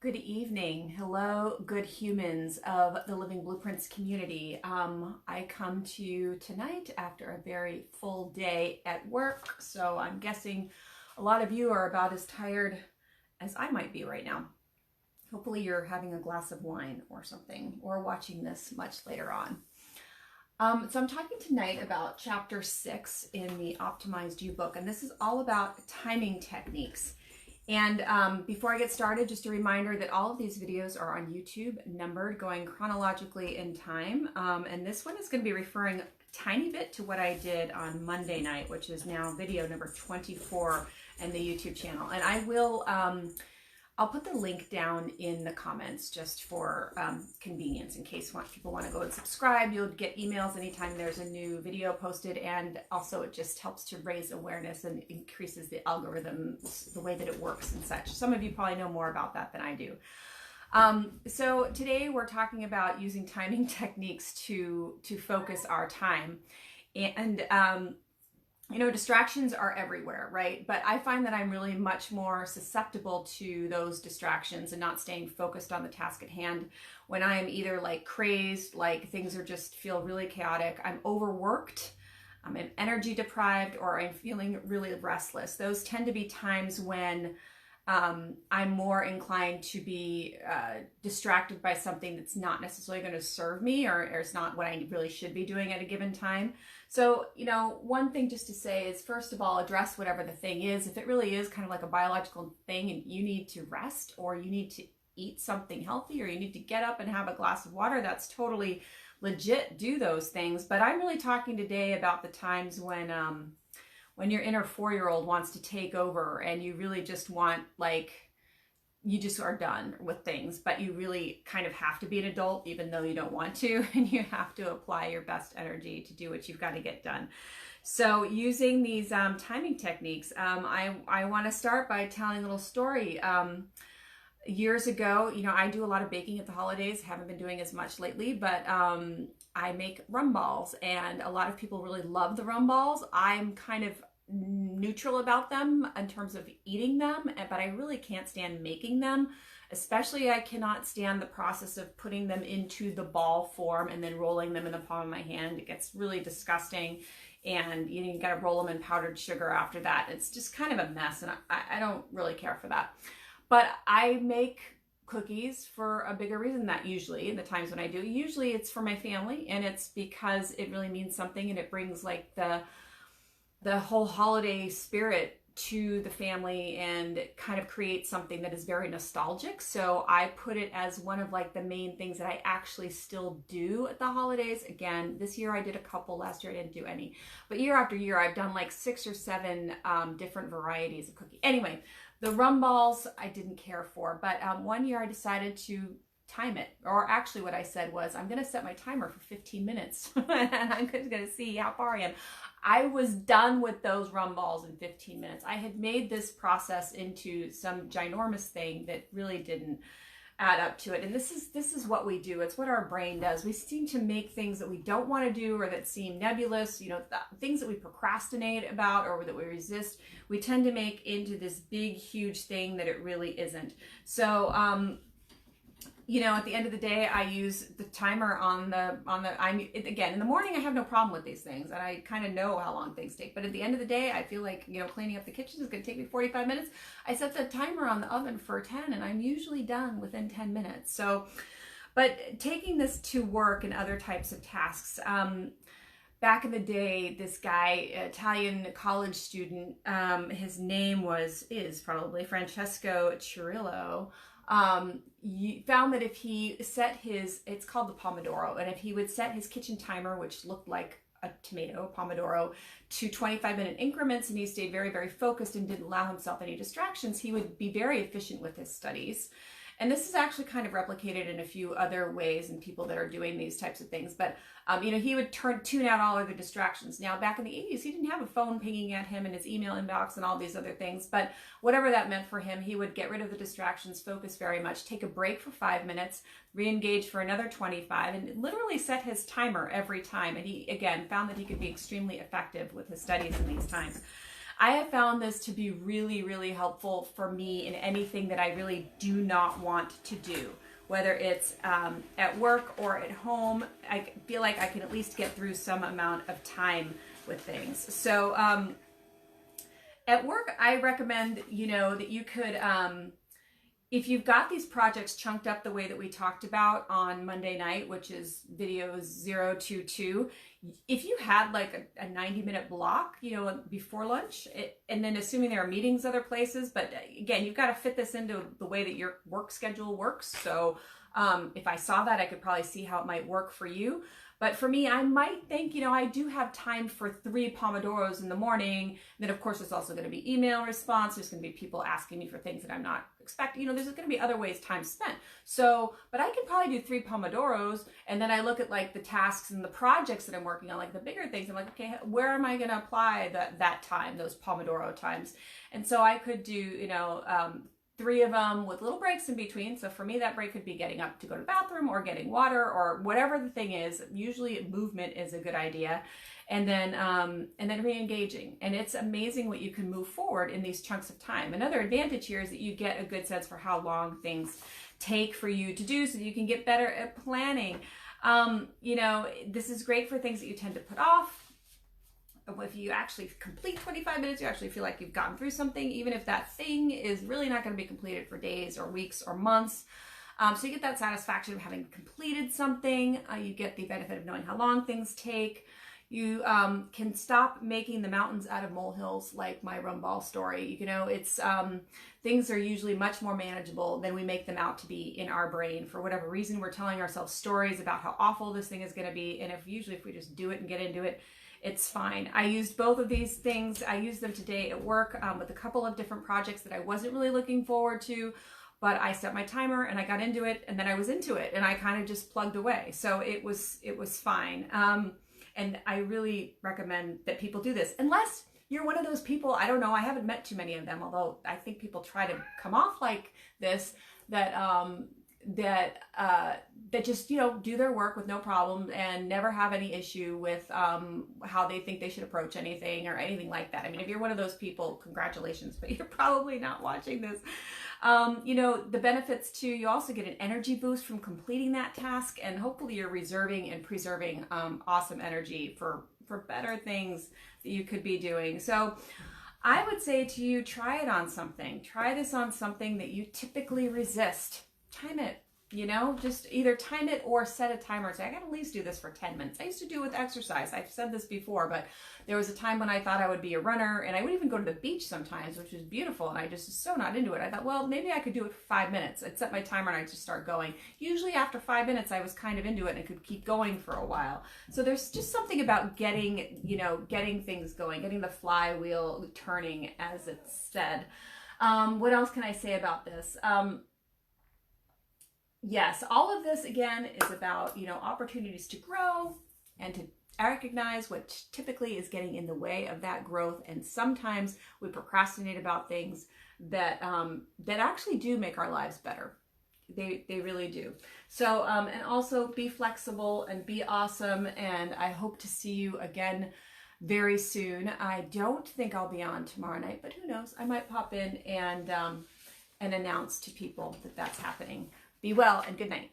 Good evening. Hello, good humans of the Living Blueprints community. I come to you tonight after a very full day at work, so I'm guessing a lot of you are about as tired as I might be right now. Hopefully you're having a glass of wine or something, or watching this much later on. So I'm talking tonight about chapter 6 in the Optimized You book, and this is all about timing techniques. And before I get started, just a reminder that all of these videos are on YouTube, numbered, going chronologically in time. And this one is going to be referring a tiny bit to what I did on Monday night, which is now video number 24 in the YouTube channel. And I will, I'll put the link down in the comments just for convenience in case people want to go and subscribe. You'll get emails anytime there's a new video posted, and also it just helps to raise awareness and increases the algorithm, the way that it works and such. Some of you probably know more about that than I do. So today we're talking about using timing techniques to focus our time. And you know, distractions are everywhere, right? But I find that I'm really much more susceptible to those distractions and not staying focused on the task at hand when I am either like crazed, like things are just feel really chaotic, I'm overworked, I'm energy deprived, or I'm feeling really restless. Those tend to be times when I'm more inclined to be distracted by something that's not necessarily going to serve me, or it's not what I really should be doing at a given time. So, you know, one thing just to say is, first of all, address whatever the thing is. If it really is kind of like a biological thing and you need to rest, or you need to eat something healthy, or you need to get up and have a glass of water, that's totally legit. Do those things. But I'm really talking today about the times when your inner 4-year-old wants to take over and you really just want, like, you just are done with things, but you really kind of have to be an adult even though you don't want to, and you have to apply your best energy to do what you've got to get done. So using these timing techniques, I want to start by telling a little story. Years ago, you know, I do a lot of baking at the holidays, haven't been doing as much lately, but I make rum balls, and a lot of people really love the rum balls. I'm kind of neutral about them in terms of eating them, but I really can't stand making them. Especially, I cannot stand the process of putting them into the ball form and then rolling them in the palm of my hand. It gets really disgusting, and you know, you got to roll them in powdered sugar after that. It's just kind of a mess, and I don't really care for that. But I make cookies for a bigger reason than that usually, in the times when I do. Usually it's for my family, and it's because it really means something, and it brings like the whole holiday spirit to the family and kind of creates something that is very nostalgic. So I put it as one of like the main things that I actually still do at the holidays. Again, this year I did a couple, last year I didn't do any, but year after year I've done like 6 or 7 different varieties of cookie. Anyway, the rum balls I didn't care for, but one year I decided to time it, or actually what I said was, I'm going to set my timer for 15 minutes and I'm just going to see how far I am. I was done with those rum balls in 15 minutes. I had made this process into some ginormous thing that really didn't add up to it. And this is what we do. It's what our brain does. We seem to make things that we don't want to do, or that seem nebulous, you know, things that we procrastinate about or that we resist, we tend to make into this big, huge thing that it really isn't. So, you know, at the end of the day, I use the timer again, in the morning, I have no problem with these things, and I kind of know how long things take. But at the end of the day, I feel like, you know, cleaning up the kitchen is going to take me 45 minutes. I set the timer on the oven for 10, and I'm usually done within 10 minutes. So, but taking this to work and other types of tasks, back in the day, this guy, Italian college student, his name is probably Francesco Cirillo, you found that if he set it's called the Pomodoro, and if he would set his kitchen timer, which looked like a tomato, Pomodoro, to 25-minute increments, and he stayed very, very focused and didn't allow himself any distractions, he would be very efficient with his studies. And this is actually kind of replicated in a few other ways in people that are doing these types of things. But, you know, he would tune out all other distractions. Now, back in the 80s, he didn't have a phone pinging at him and his email inbox and all these other things. But whatever that meant for him, he would get rid of the distractions, focus very much, take a break for 5 minutes, re-engage for another 25, and literally set his timer every time. And he, again, found that he could be extremely effective with his studies in these times. I have found this to be really, really helpful for me in anything that I really do not want to do. Whether it's at work or at home, I feel like I can at least get through some amount of time with things. So at work, I recommend, that you could, if you've got these projects chunked up the way that we talked about on Monday night, which is video 022, if you had like a 90-minute block, before lunch, and then assuming there are meetings other places, but again, you've got to fit this into the way that your work schedule works. So if I saw that, I could probably see how it might work for you. But for me, I might think, I do have time for 3 Pomodoros in the morning. Then, of course, there's also going to be email response. There's going to be people asking me for things that I'm not expecting. There's going to be other ways time spent. So, but I can probably do 3 Pomodoros. And then I look at like the tasks and the projects that I'm working on, like the bigger things. I'm like, okay, where am I going to apply that time, those Pomodoro times? And so I could do, 3 of them with little breaks in between. So for me, that break could be getting up to go to the bathroom or getting water or whatever the thing is. Usually movement is a good idea. And then re-engaging. And it's amazing what you can move forward in these chunks of time. Another advantage here is that you get a good sense for how long things take for you to do so that you can get better at planning. This is great for things that you tend to put off. If you actually complete 25 minutes, you actually feel like you've gotten through something, even if that thing is really not going to be completed for days or weeks or months. So you get that satisfaction of having completed something. You get the benefit of knowing how long things take. You can stop making the mountains out of molehills, like my rum ball story. It's things are usually much more manageable than we make them out to be in our brain. For whatever reason, we're telling ourselves stories about how awful this thing is going to be. And if we just do it and get into it, it's fine. I used both of these things. I used them today at work with a couple of different projects that I wasn't really looking forward to, but I set my timer and I got into it, and then I was into it and I kind of just plugged away. So it was fine. And I really recommend that people do this, unless you're one of those people, I don't know, I haven't met too many of them, although I think people try to come off like this, that just, do their work with no problem and never have any issue with how they think they should approach anything or anything like that. I mean, if you're one of those people, congratulations, but you're probably not watching this. The benefits too, you also get an energy boost from completing that task, and hopefully you're reserving and preserving awesome energy for better things that you could be doing. So I would say to you, try it on something. Try this on something that you typically resist. Time it, just either time it or set a timer. Say, I gotta at least do this for 10 minutes. I used to do it with exercise. I've said this before, but there was a time when I thought I would be a runner, and I would even go to the beach sometimes, which was beautiful, and I just was so not into it. I thought, well, maybe I could do it for 5 minutes. I'd set my timer and I'd just start going. Usually after 5 minutes, I was kind of into it and could keep going for a while. So there's just something about getting things going, getting the flywheel turning, as it's said. What else can I say about this? Yes, all of this, again, is about, opportunities to grow and to recognize what typically is getting in the way of that growth. And sometimes we procrastinate about things that actually do make our lives better. They really do. So, and also be flexible and be awesome. And I hope to see you again very soon. I don't think I'll be on tomorrow night, but who knows? I might pop in and announce to people that that's happening. Be well and good night.